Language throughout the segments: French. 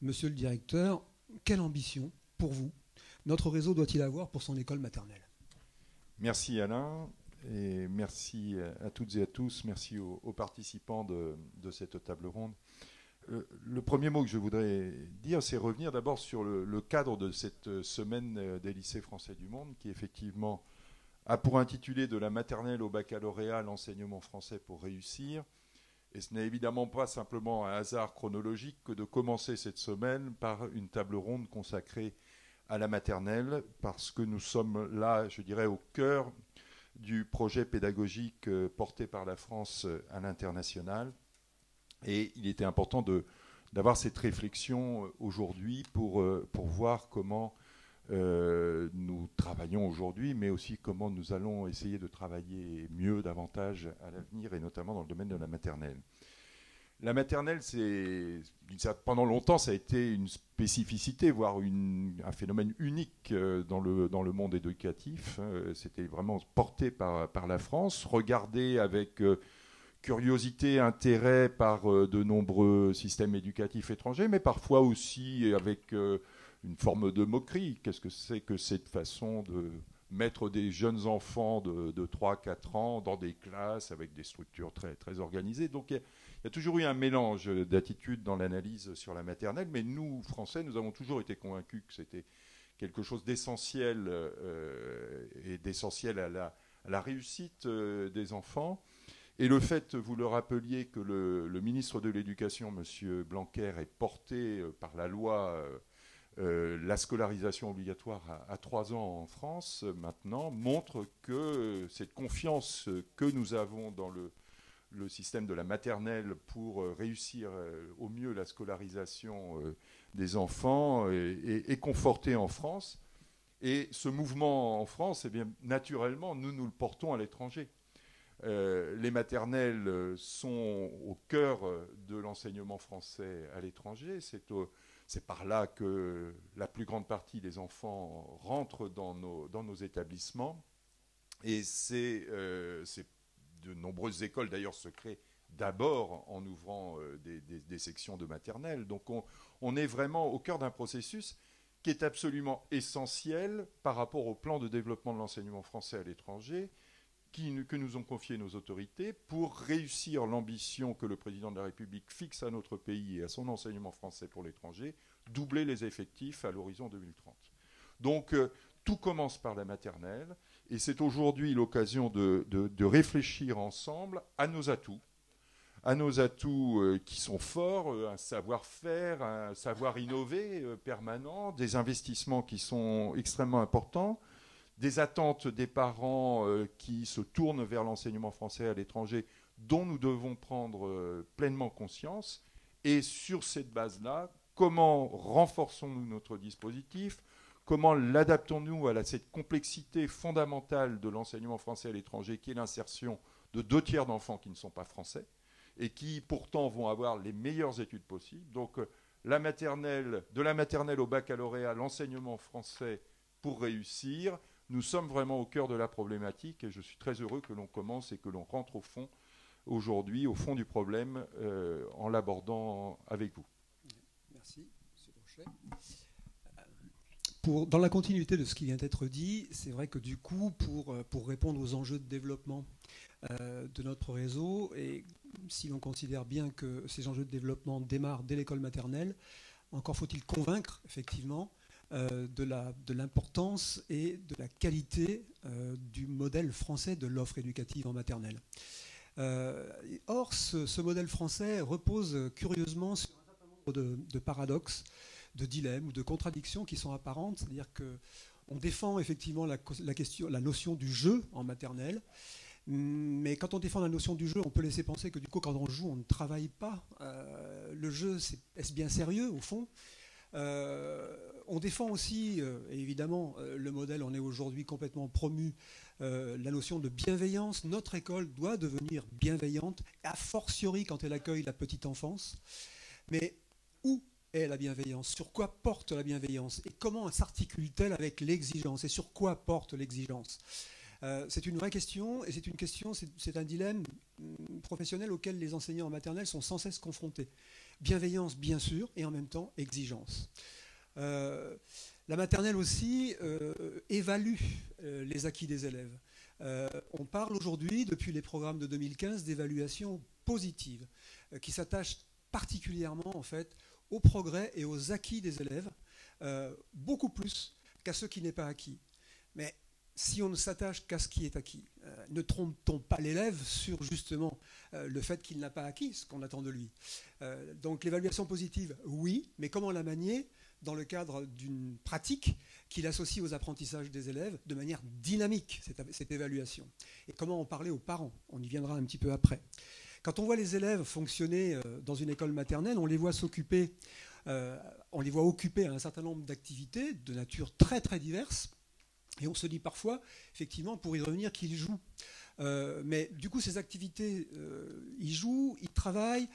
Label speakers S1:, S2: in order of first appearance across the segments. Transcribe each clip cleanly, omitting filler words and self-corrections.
S1: Monsieur le directeur, quelle ambition, pour vous, notre réseau doit-il avoir pour son école maternelle?
S2: Merci Alain, et merci à toutes et à tous, merci aux participants de cette table ronde. Le premier mot que je voudrais dire, c'est revenir d'abord sur le cadre de cette semaine des lycées français du monde, qui effectivement a pour intitulé de la maternelle au baccalauréat l'enseignement français pour réussir. Et ce n'est évidemment pas simplement un hasard chronologique que de commencer cette semaine par une table ronde consacrée à la maternelle, parce que nous sommes là, je dirais, au cœur du projet pédagogique porté par la France à l'international. Et il était important d'avoir cette réflexion aujourd'hui pour voir comment nous travaillons aujourd'hui, mais aussi comment nous allons essayer de travailler mieux, davantage à l'avenir, et notamment dans le domaine de la maternelle. La maternelle, pendant longtemps, ça a été une spécificité, voire un phénomène unique dans le monde éducatif. C'était vraiment porté par la France, regardé avec curiosité, intérêt par de nombreux systèmes éducatifs étrangers, mais parfois aussi avec une forme de moquerie. Qu'est-ce que c'est que cette façon de mettre des jeunes enfants de 3-4 ans dans des classes avec des structures très, très organisées? Donc il y a toujours eu un mélange d'attitudes dans l'analyse sur la maternelle, mais nous, Français, nous avons toujours été convaincus que c'était quelque chose d'essentiel et d'essentiel à la réussite des enfants. Et le fait, vous le rappeliez, que le ministre de l'Éducation, M. Blanquer, ait porté par la loi la scolarisation obligatoire à 3 ans en France, maintenant, montre que cette confiance que nous avons dans le système de la maternelle pour réussir au mieux la scolarisation des enfants est confortée en France. Et ce mouvement en France, eh bien, naturellement, nous le portons à l'étranger. Les maternelles sont au cœur de l'enseignement français à l'étranger. C'est par là que la plus grande partie des enfants rentrent dans nos établissements. Et de nombreuses écoles, d'ailleurs, se créent d'abord en ouvrant des sections de maternelle. Donc on est vraiment au cœur d'un processus qui est absolument essentiel par rapport au plan de développement de l'enseignement français à l'étranger, que nous ont confié nos autorités pour réussir l'ambition que le président de la République fixe à notre pays et à son enseignement français pour l'étranger, doubler les effectifs à l'horizon 2030. Donc tout commence par la maternelle, et c'est aujourd'hui l'occasion de réfléchir ensemble à nos atouts qui sont forts, un savoir-faire, un savoir innover permanent, des investissements qui sont extrêmement importants, des attentes des parents qui se tournent vers l'enseignement français à l'étranger, dont nous devons prendre pleinement conscience. Et sur cette base-là, comment renforçons-nous notre dispositif? Comment l'adaptons-nous à cette complexité fondamentale de l'enseignement français à l'étranger, qui est l'insertion de 2/3 d'enfants qui ne sont pas français et qui pourtant vont avoir les meilleures études possibles? Donc de la maternelle au baccalauréat, l'enseignement français pour réussir. Nous sommes vraiment au cœur de la problématique, et je suis très heureux que l'on commence et que l'on rentre au fond aujourd'hui, au fond du problème, en l'abordant avec vous.
S1: Merci, M. Brochet. Dans la continuité de ce qui vient d'être dit, c'est vrai que du coup, pour répondre aux enjeux de développement de notre réseau, et si l'on considère bien que ces enjeux de développement démarrent dès l'école maternelle, encore faut-il convaincre, effectivement, de l'importance et de la qualité du modèle français de l'offre éducative en maternelle. Or, ce modèle français repose curieusement sur un certain nombre de paradoxes, de dilemmes ou de contradictions qui sont apparentes. C'est-à-dire qu'on défend effectivement la notion du jeu en maternelle, mais quand on défend la notion du jeu, on peut laisser penser que du coup, quand on joue, on ne travaille pas. Le jeu, est-ce bien sérieux au fond? On défend aussi, et évidemment, le modèle en est aujourd'hui complètement promu, la notion de bienveillance. Notre école doit devenir bienveillante, a fortiori quand elle accueille la petite enfance. Mais où est la bienveillance? Sur quoi porte la bienveillance? Et comment s'articule-t-elle avec l'exigence? Et sur quoi porte l'exigence? C'est une vraie question, et c'est un dilemme professionnel auquel les enseignants en maternelle sont sans cesse confrontés. Bienveillance, bien sûr, et en même temps exigence. La maternelle aussi évalue les acquis des élèves. On parle aujourd'hui, depuis les programmes de 2015, d'évaluation positive, qui s'attache particulièrement en fait au progrès et aux acquis des élèves, beaucoup plus qu'à ce qui n'est pas acquis. Mais si on ne s'attache qu'à ce qui est acquis, ne trompe-t-on pas l'élève sur justement le fait qu'il n'a pas acquis ce qu'on attend de lui. Donc l'évaluation positive, oui, mais comment la manier dans le cadre d'une pratique qu'il associe aux apprentissages des élèves de manière dynamique, cette évaluation. Et comment en parler aux parents, on y viendra un petit peu après. Quand on voit les élèves fonctionner dans une école maternelle, on les voit occuper à un certain nombre d'activités de nature très très diverses. Et on se dit parfois, effectivement, pour y revenir, qu'ils jouent. Mais du coup, ces activités, ils jouent, ils travaillent,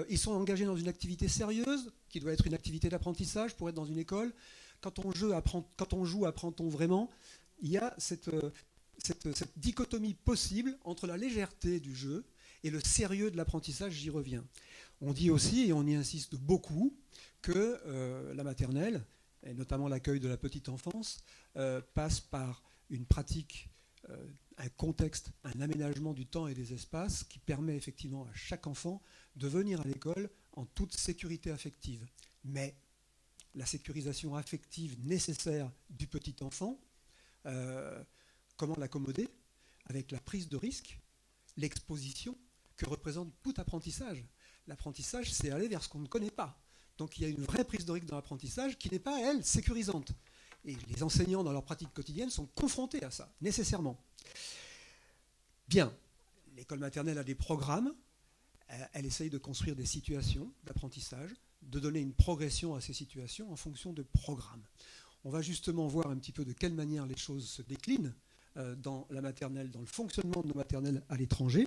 S1: ils sont engagés dans une activité sérieuse, qui doit être une activité d'apprentissage pour être dans une école. Quand on joue, apprend-on vraiment? Il y a cette dichotomie possible entre la légèreté du jeu et le sérieux de l'apprentissage, j'y reviens. On dit aussi, et on y insiste beaucoup, que la maternelle, et notamment l'accueil de la petite enfance, passe par une pratique, un contexte, un aménagement du temps et des espaces qui permet effectivement à chaque enfant de venir à l'école en toute sécurité affective. Mais la sécurisation affective nécessaire du petit enfant, comment l'accommoder avec la prise de risque, l'exposition que représente tout apprentissage. L'apprentissage, c'est aller vers ce qu'on ne connaît pas. Donc il y a une vraie prise de risque dans l'apprentissage qui n'est pas, elle, sécurisante. Et les enseignants, dans leur pratique quotidienne, sont confrontés à ça, nécessairement. Bien, l'école maternelle a des programmes, elle essaye de construire des situations d'apprentissage, de donner une progression à ces situations en fonction de programmes. On va justement voir un petit peu de quelle manière les choses se déclinent dans la maternelle, dans le fonctionnement de nos maternelles à l'étranger.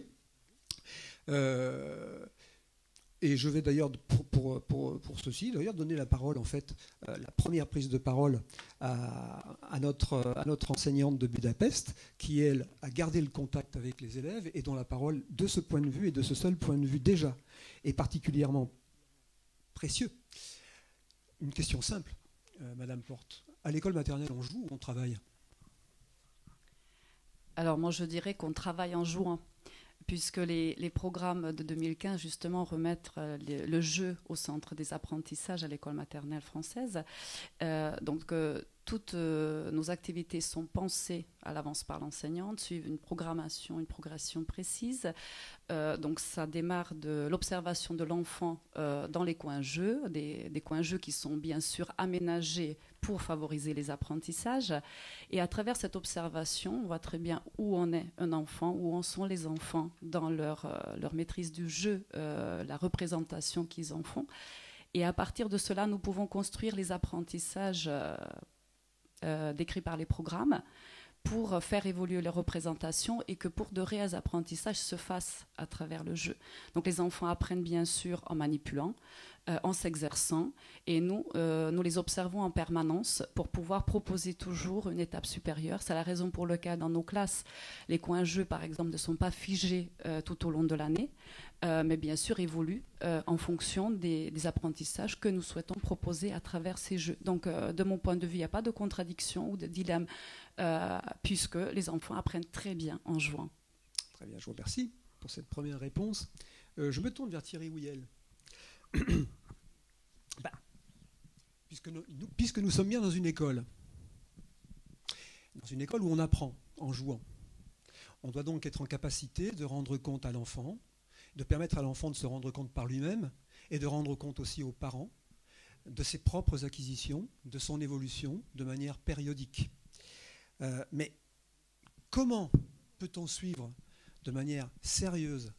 S1: Et je vais d'ailleurs, pour ceci, d'ailleurs donner la parole, en fait, la première prise de parole à notre enseignante de Budapest, qui, elle, a gardé le contact avec les élèves et dont la parole, de ce point de vue et de ce seul point de vue déjà, est particulièrement précieux. Une question simple, Madame Porte. À l'école maternelle, on joue ou on travaille?
S3: Alors moi, je dirais qu'on travaille en jouant, puisque les programmes de 2015, justement, remettent le jeu au centre des apprentissages à l'école maternelle française. Toutes nos activités sont pensées à l'avance par l'enseignante, suivent une programmation, une progression précise. Donc ça démarre de l'observation de l'enfant dans les coins jeux, des coins jeux qui sont bien sûr aménagés pour favoriser les apprentissages. Et à travers cette observation, on voit très bien où en est un enfant, où en sont les enfants dans leur maîtrise du jeu, la représentation qu'ils en font. Et à partir de cela, nous pouvons construire les apprentissages décrits par les programmes pour faire évoluer les représentations et que pour de réels apprentissages se fassent à travers le jeu. Donc les enfants apprennent bien sûr en manipulant, en s'exerçant, et nous les observons en permanence pour pouvoir proposer toujours une étape supérieure. C'est la raison pour laquelle dans nos classes, les coins jeux par exemple ne sont pas figés tout au long de l'année, mais bien sûr évoluent en fonction des apprentissages que nous souhaitons proposer à travers ces jeux. Donc de mon point de vue, il n'y a pas de contradiction ou de dilemme, puisque les enfants apprennent très bien en jouant.
S1: Très bien, je vous remercie pour cette première réponse. Je me tourne vers Thierry Houillel. Puisque nous sommes bien dans une école où on apprend en jouant, on doit donc être en capacité de rendre compte à l'enfant, de permettre à l'enfant de se rendre compte par lui-même et de rendre compte aussi aux parents de ses propres acquisitions, de son évolution de manière périodique. Mais comment peut-on suivre de manière sérieuse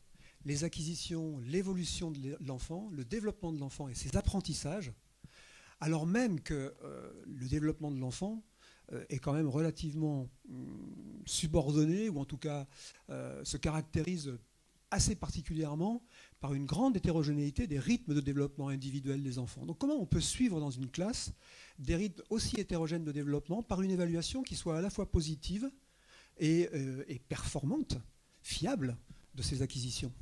S1: les acquisitions, l'évolution de l'enfant, le développement de l'enfant et ses apprentissages, alors même que le développement de l'enfant est quand même relativement subordonné, ou en tout cas se caractérise assez particulièrement par une grande hétérogénéité des rythmes de développement individuel des enfants. Donc comment on peut suivre dans une classe des rythmes aussi hétérogènes de développement par une évaluation qui soit à la fois positive, et performante, fiable de ces acquisitions.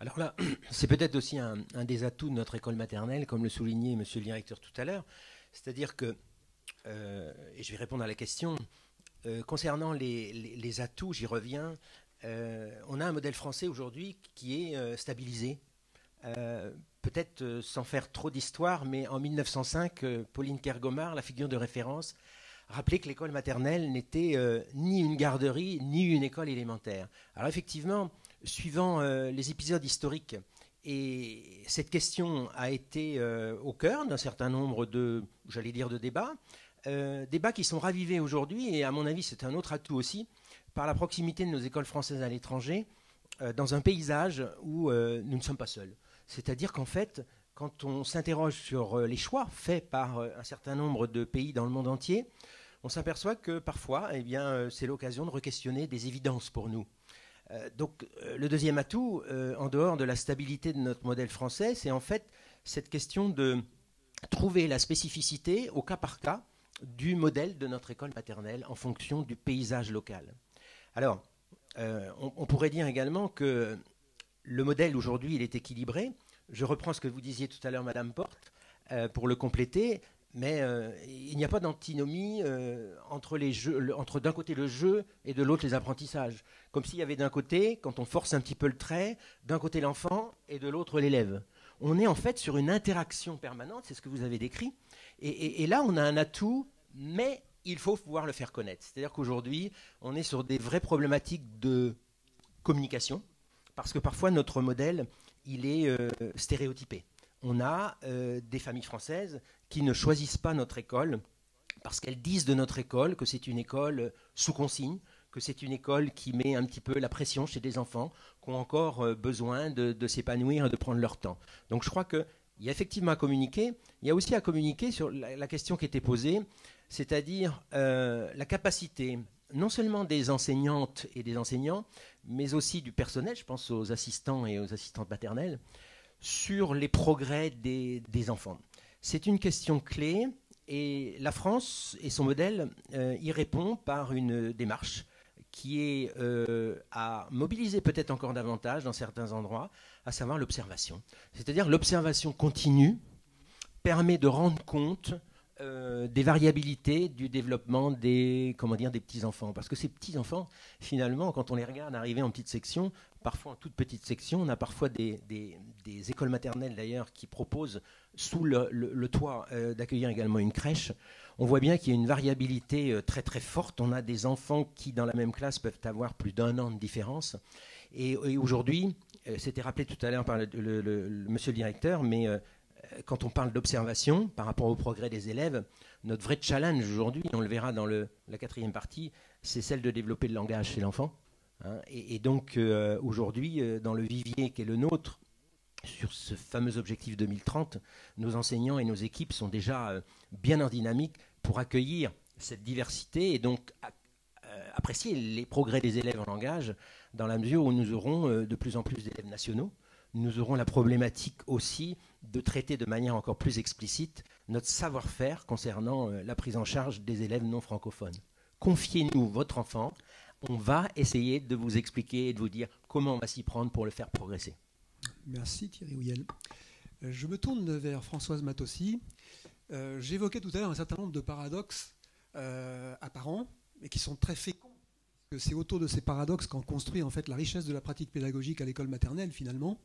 S4: Alors là, c'est peut-être aussi un des atouts de notre école maternelle, comme le soulignait monsieur le directeur tout à l'heure. C'est-à-dire que, et je vais répondre à la question, concernant les atouts, j'y reviens, on a un modèle français aujourd'hui qui est stabilisé. Peut-être sans faire trop d'histoire, mais en 1905, Pauline Kergomar, la figure de référence, rappelait que l'école maternelle n'était ni une garderie, ni une école élémentaire. Alors effectivement, suivant les épisodes historiques, et cette question a été au cœur d'un certain nombre de, j'allais dire, de débats, débats qui sont ravivés aujourd'hui, et à mon avis c'est un autre atout aussi, par la proximité de nos écoles françaises à l'étranger, dans un paysage où nous ne sommes pas seuls. C'est-à-dire qu'en fait, quand on s'interroge sur les choix faits par un certain nombre de pays dans le monde entier, on s'aperçoit que parfois, eh bien, c'est l'occasion de re-questionner des évidences pour nous. Donc, le deuxième atout, en dehors de la stabilité de notre modèle français, c'est en fait cette question de trouver la spécificité au cas par cas du modèle de notre école maternelle en fonction du paysage local. Alors, on pourrait dire également que le modèle aujourd'hui, il est équilibré. Je reprends ce que vous disiez tout à l'heure, Madame Porte, pour le compléter, mais il n'y a pas d'antinomie entre d'un côté le jeu et de l'autre les apprentissages. Comme s'il y avait d'un côté, quand on force un petit peu le trait, d'un côté l'enfant et de l'autre l'élève. On est en fait sur une interaction permanente, c'est ce que vous avez décrit, et là on a un atout, mais il faut pouvoir le faire connaître. C'est-à-dire qu'aujourd'hui, on est sur des vraies problématiques de communication, parce que parfois notre modèle, il est stéréotypé. On a des familles françaises qui ne choisissent pas notre école parce qu'elles disent de notre école que c'est une école sous consigne, que c'est une école qui met un petit peu la pression chez des enfants qui ont encore besoin de s'épanouir et de prendre leur temps. Donc je crois qu'il y a effectivement à communiquer. Il y a aussi à communiquer sur la question qui était posée, c'est-à-dire la capacité non seulement des enseignantes et des enseignants, mais aussi du personnel, je pense aux assistants et aux assistantes maternelles, sur les progrès des enfants. C'est une question clé et la France et son modèle y répond par une démarche qui est à mobiliser peut-être encore davantage dans certains endroits, à savoir l'observation. C'est-à-dire l'observation continue permet de rendre compte des variabilités du développement des petits-enfants. Parce que ces petits-enfants, finalement, quand on les regarde arriver en petite section, parfois en toute petite section, on a parfois des écoles maternelles d'ailleurs qui proposent sous le toit d'accueillir également une crèche. On voit bien qu'il y a une variabilité très très forte. On a des enfants qui, dans la même classe, peuvent avoir plus d'1 an de différence. Et aujourd'hui, c'était rappelé tout à l'heure par le monsieur le directeur, mais quand on parle d'observation par rapport au progrès des élèves, notre vrai challenge aujourd'hui, on le verra dans la 4e partie, c'est celle de développer le langage chez l'enfant. Hein, et donc aujourd'hui, dans le vivier qui est le nôtre, sur ce fameux objectif 2030, nos enseignants et nos équipes sont déjà bien en dynamique pour accueillir cette diversité et donc apprécier les progrès des élèves en langage dans la mesure où nous aurons de plus en plus d'élèves nationaux. Nous aurons la problématique aussi de traiter de manière encore plus explicite notre savoir-faire concernant la prise en charge des élèves non francophones. Confiez-nous votre enfant, on va essayer de vous expliquer et de vous dire comment on va s'y prendre pour le faire progresser.
S1: Merci Thierry Houyel. Je me tourne vers Françoise Matossi. J'évoquais tout à l'heure un certain nombre de paradoxes apparents, mais qui sont très féconds. C'est autour de ces paradoxes qu'en construit en fait la richesse de la pratique pédagogique à l'école maternelle finalement.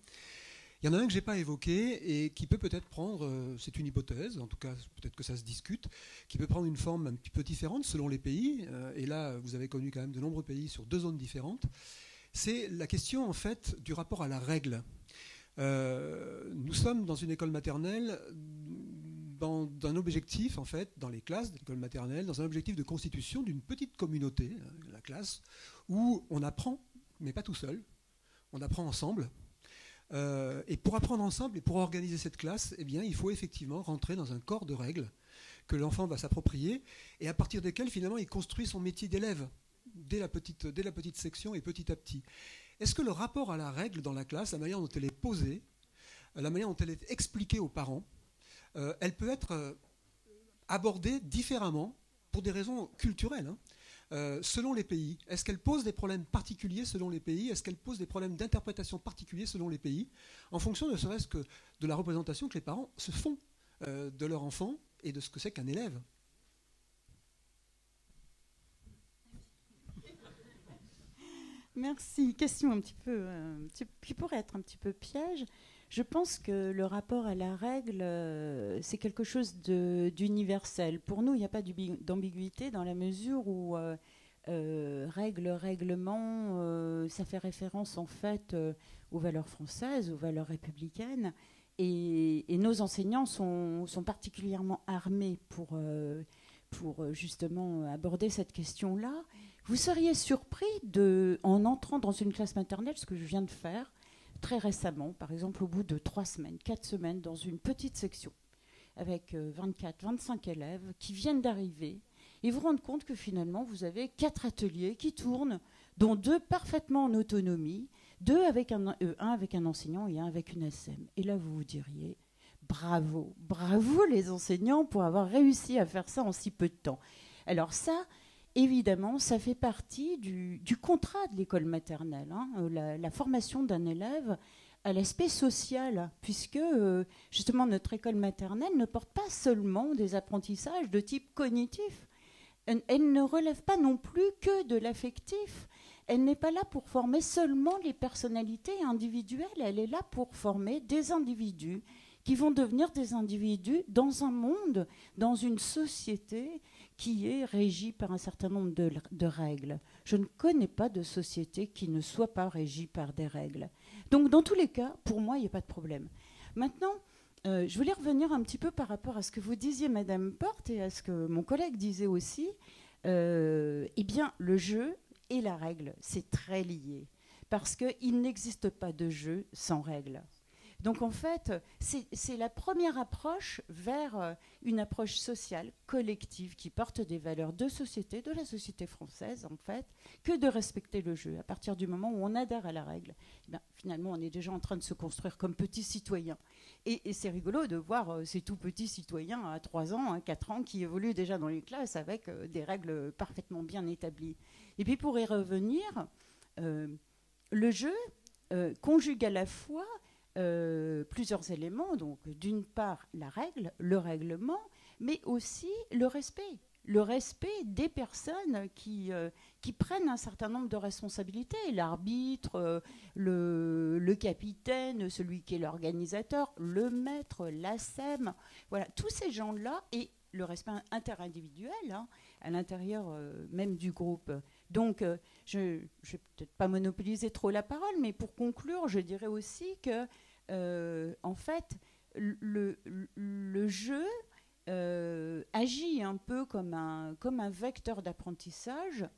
S1: Il y en a un que je n'ai pas évoqué et qui peut peut-être prendre, c'est une hypothèse, en tout cas peut-être que ça se discute, qui peut prendre une forme un petit peu différente selon les pays. Et là, vous avez connu quand même de nombreux pays sur 2 zones différentes. C'est la question en fait du rapport à la règle. Nous sommes dans une école maternelle dans un objectif, en fait, dans les classes d'école maternelle, dans un objectif de constitution d'une petite communauté, la classe, où on apprend, mais pas tout seul, on apprend ensemble. Et pour apprendre ensemble et pour organiser cette classe, eh bien, il faut effectivement rentrer dans un corps de règles que l'enfant va s'approprier et à partir desquelles, finalement, il construit son métier d'élève dès la petite section et petit à petit. Est-ce que le rapport à la règle dans la classe, la manière dont elle est posée, la manière dont elle est expliquée aux parents, elle peut être abordée différemment pour des raisons culturelles, selon les pays? Est-ce qu'elle pose des problèmes particuliers selon les pays? Est-ce qu'elle pose des problèmes d'interprétation particuliers selon les pays, en fonction ne serait-ce que de la représentation que les parents se font de leur enfant et de ce que c'est qu'un élève?
S5: Merci. Question un petit peu qui pourrait être un petit peu piège. Je pense que le rapport à la règle, c'est quelque chose d'universel. Pour nous, il n'y a pas d'ambiguïté dans la mesure où règlement, ça fait référence en fait aux valeurs françaises, aux valeurs républicaines. Et nos enseignants sont particulièrement armés pour justement aborder cette question-là. Vous seriez surpris, en entrant dans une classe maternelle, ce que je viens de faire très récemment, par exemple au bout de 3 semaines, 4 semaines, dans une petite section, avec 24, 25 élèves qui viennent d'arriver, et vous rendre compte que finalement, vous avez 4 ateliers qui tournent, dont 2 parfaitement en autonomie, 2 avec un avec un enseignant et 1 avec une SM. Et là, vous vous diriez, bravo, bravo les enseignants pour avoir réussi à faire ça en si peu de temps. Alors ça, évidemment, ça fait partie du contrat de l'école maternelle, hein, la formation d'un élève à l'aspect social, puisque justement notre école maternelle ne porte pas seulement des apprentissages de type cognitif. Elle ne relève pas non plus que de l'affectif. Elle n'est pas là pour former seulement les personnalités individuelles, elle est là pour former des individus qui vont devenir des individus dans un monde, dans une société qui est régie par un certain nombre de règles. Je ne connais pas de société qui ne soit pas régie par des règles. Donc, dans tous les cas, pour moi, il n'y a pas de problème. Maintenant, je voulais revenir un petit peu par rapport à ce que vous disiez, Madame Porte, et à ce que mon collègue disait aussi. Eh bien, le jeu et la règle, c'est très lié. Parce qu'il n'existe pas de jeu sans règle. Donc en fait, c'est la première approche vers une approche sociale, collective, qui porte des valeurs de société, de la société française en fait, que de respecter le jeu. À partir du moment où on adhère à la règle, eh bien, finalement on est déjà en train de se construire comme petits citoyens. Et c'est rigolo de voir ces tout petits citoyens à 3 ans, à 4 ans, qui évoluent déjà dans les classes avec des règles parfaitement bien établies. Et puis pour y revenir, le jeu conjugue à la fois plusieurs éléments, donc d'une part la règle, le règlement, mais aussi le respect des personnes qui prennent un certain nombre de responsabilités, l'arbitre, le capitaine, celui qui est l'organisateur, le maître, l'ASEM, voilà, tous ces gens-là, et le respect interindividuel hein, à l'intérieur même du groupe. Donc, je ne vais peut-être pas monopoliser trop la parole, mais pour conclure, je dirais aussi que, en fait, le jeu agit un peu comme un vecteur d'apprentissage,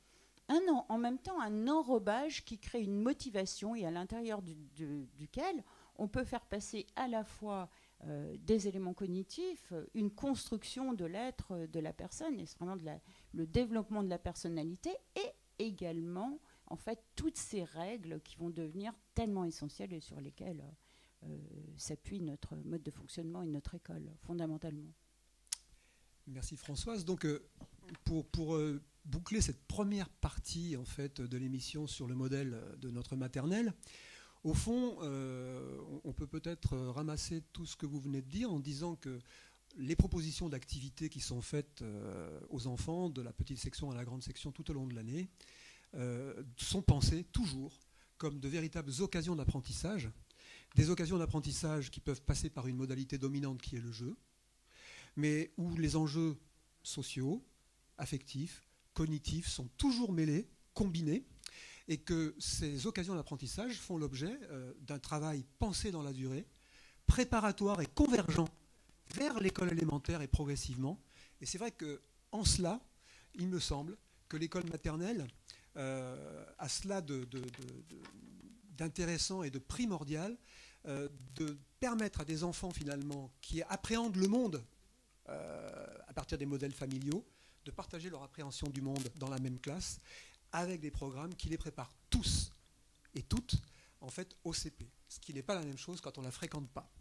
S5: en même temps un enrobage qui crée une motivation et à l'intérieur duquel on peut faire passer à la fois des éléments cognitifs, une construction de l'être de la personne, et c'est vraiment le développement de la personnalité, et également en fait toutes ces règles qui vont devenir tellement essentielles et sur lesquelles s'appuie notre mode de fonctionnement et notre école fondamentalement.
S1: Merci Françoise. Donc pour boucler cette première partie en fait de l'émission sur le modèle de notre maternelle, au fond, on peut peut-être ramasser tout ce que vous venez de dire en disant que les propositions d'activités qui sont faites aux enfants, de la petite section à la grande section tout au long de l'année, sont pensées toujours comme de véritables occasions d'apprentissage, des occasions d'apprentissage qui peuvent passer par une modalité dominante qui est le jeu, mais où les enjeux sociaux, affectifs, cognitifs sont toujours mêlés, combinés, et que ces occasions d'apprentissage font l'objet d'un travail pensé dans la durée, préparatoire et convergent vers l'école élémentaire et progressivement. Et c'est vrai qu'en cela, il me semble que l'école maternelle a cela d'intéressant et de primordial de permettre à des enfants finalement qui appréhendent le monde à partir des modèles familiaux, de partager leur appréhension du monde dans la même classe avec des programmes qui les préparent tous et toutes en fait au CP, ce qui n'est pas la même chose quand on ne la fréquente pas.